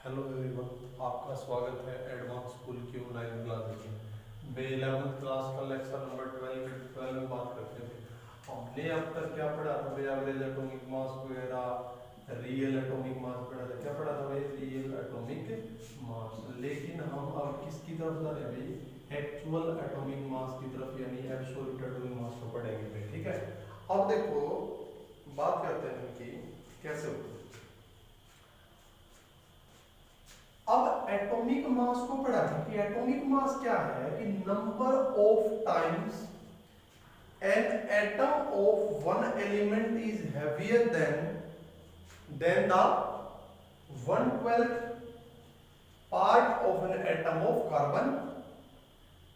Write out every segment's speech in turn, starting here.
Hello everyone, आपका स्वागत है एडवांस स्कूल की ऑनलाइन क्लासेस में। मैं 11th क्लास का लेक्चर नंबर 12 में बात करते थे। हमने अब तक क्या पढ़ा था भाई? एवरेज एटॉमिक मास वगैरह, रियल एटॉमिक मास पढ़ा था। क्या पढ़ा था भाई? Real atomic mass. लेकिन हम अब किसकी तरफ जा रहे हैं भाई? एक्चुअल एटॉमिक मास की तरफ, यानी एब्सोल्यूट एटॉमिक मास को पढ़ेंगे भाई। ठीक है, अब देखो बात करते हैं कि कैसे होता है। अब एटॉमिक मास को पढ़ा है कि एटॉमिक मास क्या है कि number of times an atom of one element is heavier than the 1/12 part of an atom of carbon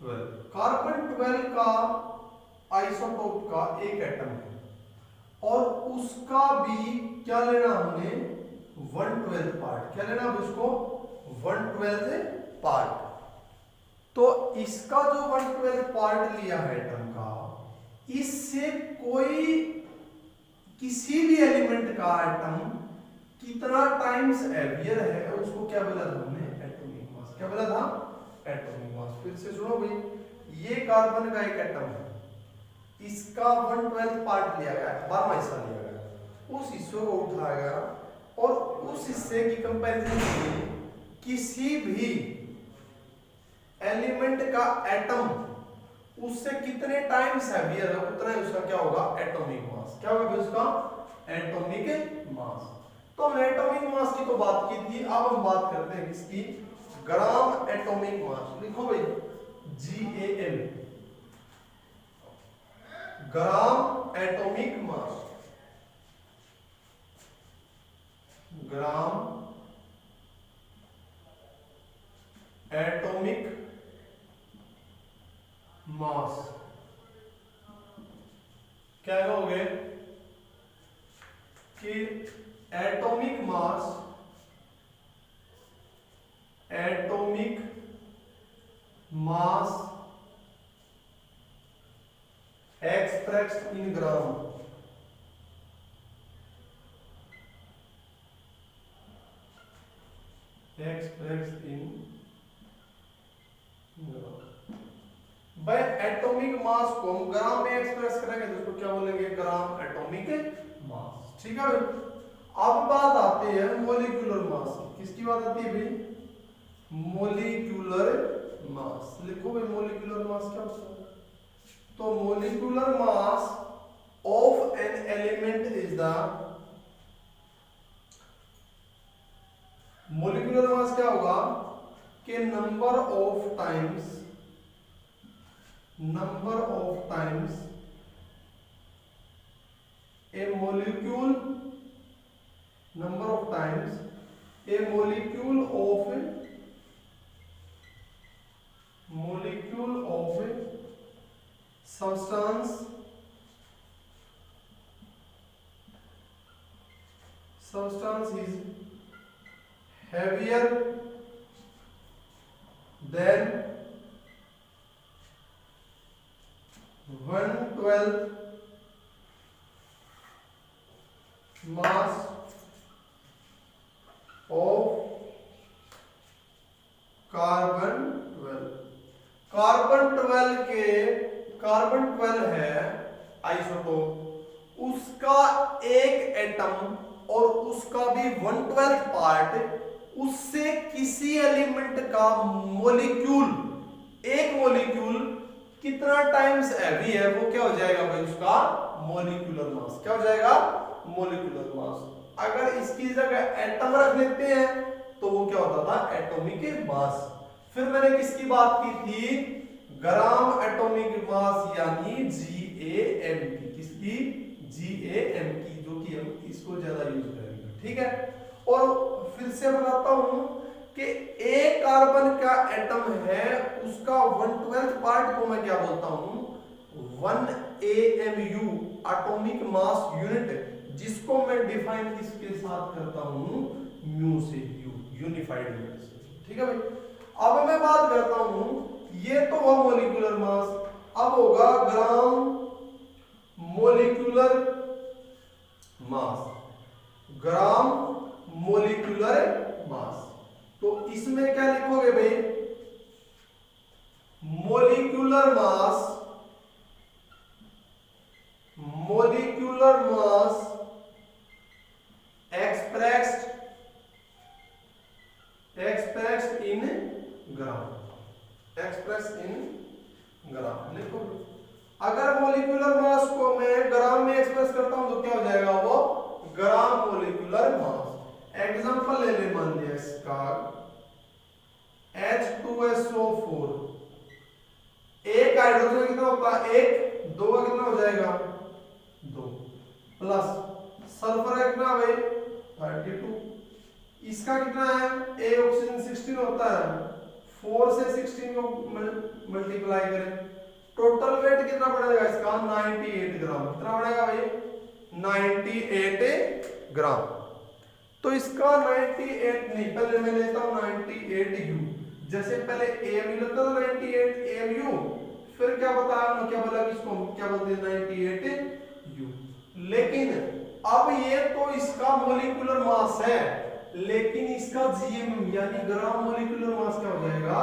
12। Carbon 12 का आइसोटोप का एक एटम है और उसका भी क्या लेना हमने 1/12 पार्ट। क्या लेना अब इसको 1/12 पार्ट। तो इसका जो 1/12 पार्ट लिया है एटम का, इससे कोई किसी भी एलिमेंट का एटम कितना टाइम्स हेवियर है उसको क्या बोला था हमने? Atomic mass. क्या बोला था? Atomic mass. फिर से सुनो भाई, ये कार्बन का एक एटम है, इसका 1/12 पार्ट लिया गया, 12वां हिस्सा लिया गया, उस हिस्से को उठाया गया और उस हिस्से की कंपैरिजन किसी भी एलिमेंट का एटम उससे कितने टाइम्स हैवियर है उतना ही उसका क्या होगा? Atomic mass. क्या होगा उसका? Atomic mass. तो हमने एटॉमिक मास की तो बात की थी, अब हम बात करते हैं किसकी? Gram atomic mass. लिखो भाई GAM, gram atomic mass. Gram atomic mass क्या कहोगे कि atomic mass expressed in gram. Expressed in भाई एटॉमिक मास को हम ग्राम में एक्सप्रेस करेंगे तो उसको क्या बोलेंगे? Gram atomic mass. ठीक है भाई। अब बात आती है मॉलिक्यूलर मास की। किसकी बात आती है भाई? Molecular mass. लिखो भाई मॉलिक्यूलर मास क्या होता है? तो molecular mass of an element is the, molecular mass क्या होगा कि number of times a molecule of a substance is heavier than 1/12 mass of carbon 12। Carbon 12 है आइसोटोप, उसका एक एटम और उसका भी 1/12 पार्ट, उससे किसी एलिमेंट का मॉलिक्यूल, एक मॉलिक्यूल कितना टाइम्स हैवी है वो क्या हो जाएगा भाई? उसका मॉलिक्यूलर मास। क्या हो जाएगा? Molecular mass. अगर इसकी जगह एटम रख लेते हैं तो वो क्या होता था? Atomic mass. फिर मैंने किसकी बात की थी? ग्राम एटॉमिक मास यानी GAM की। किसकी? GAM की, जो कि हम इसको ज्यादा यूज करेंगे। ठीक है, और फिर से बताता हूं कि एक कार्बन का एटम है, उसका 1/12 पार्ट को मैं क्या बोलता हूं? 1 AMU, एटॉमिक मास यूनिट, जिसको मैं डिफाइन किसके साथ करता हूं? म्यू से, यूनिफाइड यूनिट से। ठीक है भाई। अब मैं बात करता हूं, ये तो हुआ मॉलिक्यूलर मास, अब होगा gram molecular mass. Gram molecular mass तो इसमें क्या लिखोगे भाई, molecular mass, molecular mass expressed in gram, express in gram लिखो। अगर मोलिकुलर मास को मैं ग्राम में एक्सप्रेस करता हूं तो क्या हो जाएगा, वो ग्राम मोलिकुलर मास। एग्जांपल ले ले, मान लिया इसका H2SO4, एक हाइड्रोजन कितना होता है, एक, दो का कितना हो जाएगा, दो, प्लस सल्फर का कितना भाई 32, इसका कितना है, ए ऑक्सीजन 16 होता है, 4 से 16 को मल्टीप्लाई करें, टोटल वेट कितना पड़ेगा इसका 98 ग्राम। कितना पड़ेगा भाई 98 ग्राम। तो इसका 98 नहीं, पहले मैं लेता हूं 98U, जैसे पहले AMU लेता था 98 AMU, फिर क्या बताया मैं, क्या बोला कि इसको क्या बोलते हैं 98U। लेकिन अब ये तो इसका मोलिकुलर मास है, लेकिन इसका GM यानी ग्राम मोलिकुलर मास क्या हो जाएगा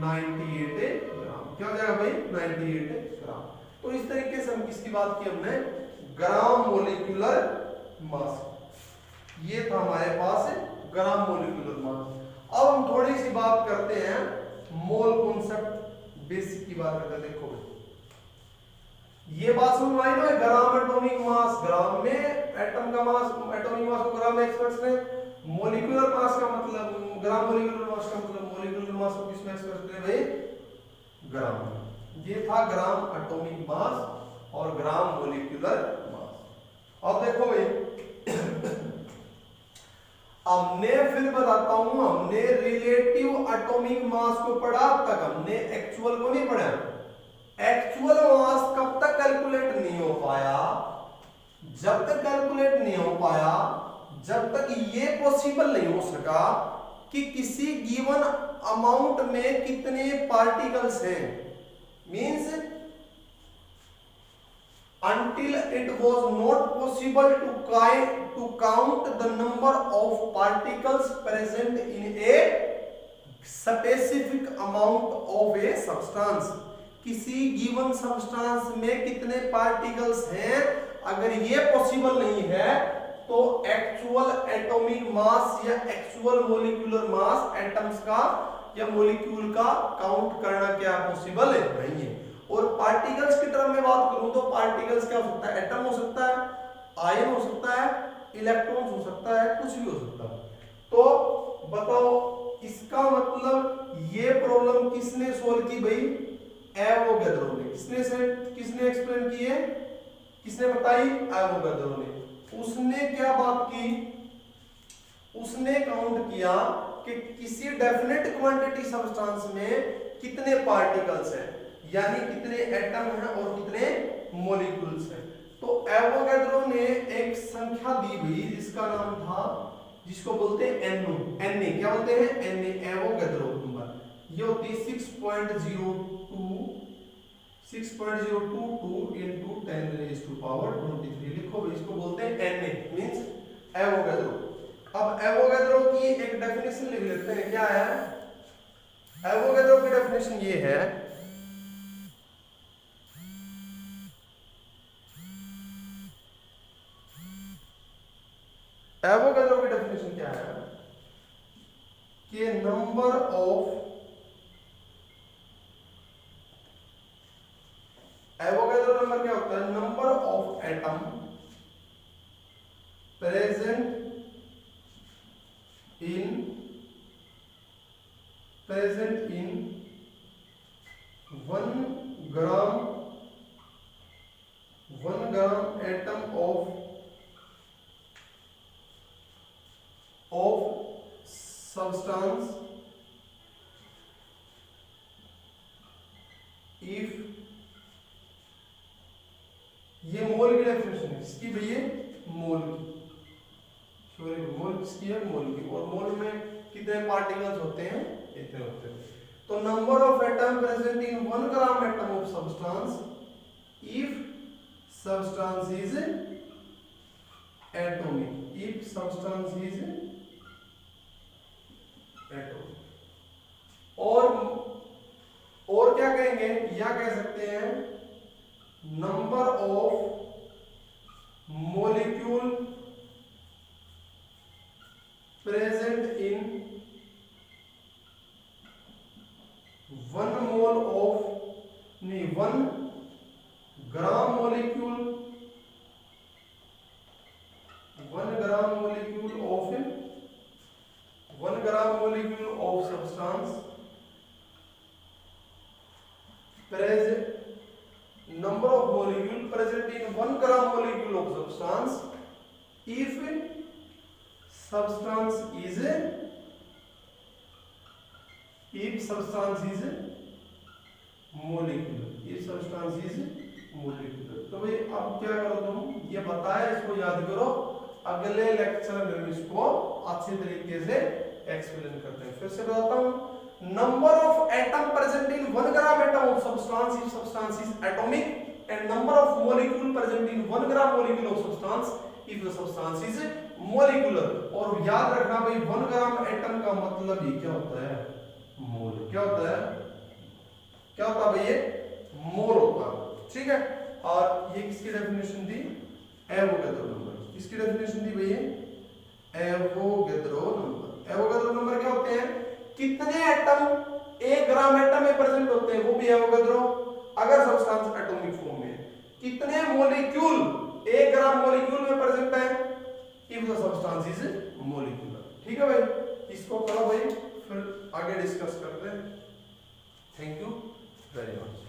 98 ग्राम। क्या हो जाएगा भाई 98 ग्राम। तो इस तरीके से हम किसकी बात की हमने, ग्राम मोलिकुलर मास। ये था हमारे पास ग्राम मोलिकुलर मास। अब हम थोड़ी सी बात करते हैं मोल कॉन्सेप्ट, बेसिक की बात करते हैं। देखो ये बात समझ में आई ना, ग्राम एटॉमिक मास, ग्राम में एटम का मास, एटॉमिक मास को ग्राम में एक्सप्रेस करें, मोलिकुलर मास का मतलब, ग्राम मोलिकुलर मास का मतलब मोलिकुलर मास को किसमें एक्सप्रेस करें भाई ग्राम। ये था ग्राम एटॉमिक मास और ग्राम मोलिकुलर मास। अब देखो भाई हमने, फिर बताता हूं, हमने रिलेटिव एटॉमिक मास को पढ़ा, तक हमने एक्चुअल को नहीं पढ़ा। एक्चुअल मास कब तक कैलकुलेट नहीं हो पाया, जब तक कैलकुलेट नहीं हो पाया, जब तक ये पॉसिबल नहीं हो सका कि किसी गिवन अमाउंट में कितने पार्टिकल्स हैं। Means until it was not possible to count the number of particles present in a specific amount of a substance। किसी गिवन सब्सटेंस में कितने पार्टिकल्स हैं, अगर ये पॉसिबल नहीं है तो एक्चुअल एटॉमिक मास या एक्चुअल मोलिकुलर मास एटम्स का या मोलिक्यूल का काउंट करना क्या पॉसिबल है, नहीं है। और पार्टिकल्स की टर्म में बात करूं तो पार्टिकल्स क्या हो सकता है, एटम हो सकता है, आयन हो सकता है, इलेक्ट्रॉन हो सकता है, कुछ भी हो सकता है। तो बताओ इसका मतलब ये प्रॉब्लम किसने सोल्व की भाई, एवोगैड्रो ने। किसने एक्सप्लेन की है, किसने बताई, एवोगैड्रो ने। उसने क्या बात की, उसने काउंट किया कि किसी डेफिनेट क्वांटिटी सब्सटेंस में कितने पार्टिकल्स हैं, यानी कितने एटम हैं और कितने मॉलिक्यूल्स हैं। तो एवोगैड्रो ने एक संख्या दी हुई जिसका नाम था, जिसको बोलते हैं NO, Na क्या बोलते हैं, Na, एवोगैड्रो नंबर। ये होती है 6.022 into 10 raised to power 23। लिखो भाई, इसको बोलते हैं Na मींस एवोगैड्रो। अब एवोगैड्रो की एक डेफिनेशन लिख लेते हैं, क्या है एवोगैड्रो की डेफिनेशन, ये है एवोगैड्रो की डेफिनेशन क्या है कि नंबर ऑफ, एवोगैड्रो नंबर क्या होता है, number of atom present in 1 gram atom of substance if, ये मोल की डेफिनेशन है इसकी भैया, मोल की, सॉरी मोल किसकी है, मोल की। और मोल में कितने पार्टिकल्स होते हैं, इतने होते हैं। तो number of atom present in 1 gram atom of substance if substance is atomic, if substance is कहेंगे या कह सकते हैं number of molecule present in 1 mole of 1 gram molecule 1 gram molecule of 1 gram molecule of substance present number of molecule present in 1 gram molecule of substance if substance is molecular तो भाई अब क्या करो तुम ये बताया इसको याद करो अगले लेक्चर में इसको अच्छे तरीके से एक्सप्लेन करते हैं फिर से बताता हूं number of atom present in 1 gram atom of substance if substance is atomic and number of molecule present in 1 gram molecule of substance if the substance is molecular और याद रखना भाई 1 gram atom का मतलब ये क्या होता है मोल क्या होता है भाई ये मोल होता है ठीक है और ये किसकी डेफिनेशन थी एवोगैड्रो नंबर किसकी डेफिनेशन थी भाई एवोगैड्रो नंबर क्या होते हैं कितने एटम 1 ग्राम एटम में प्रेजेंट होते हैं वो भी एवोगैड्रो अगर सब्सटेंस एटॉमिक फॉर्म में कितने मॉलिक्यूल 1 ग्राम मॉलिक्यूल में प्रेजेंट है if the substance is molecular ठीक है भाई इसको करो भाई फिर आगे डिस्कस करते हैं थैंक यू वेरी मच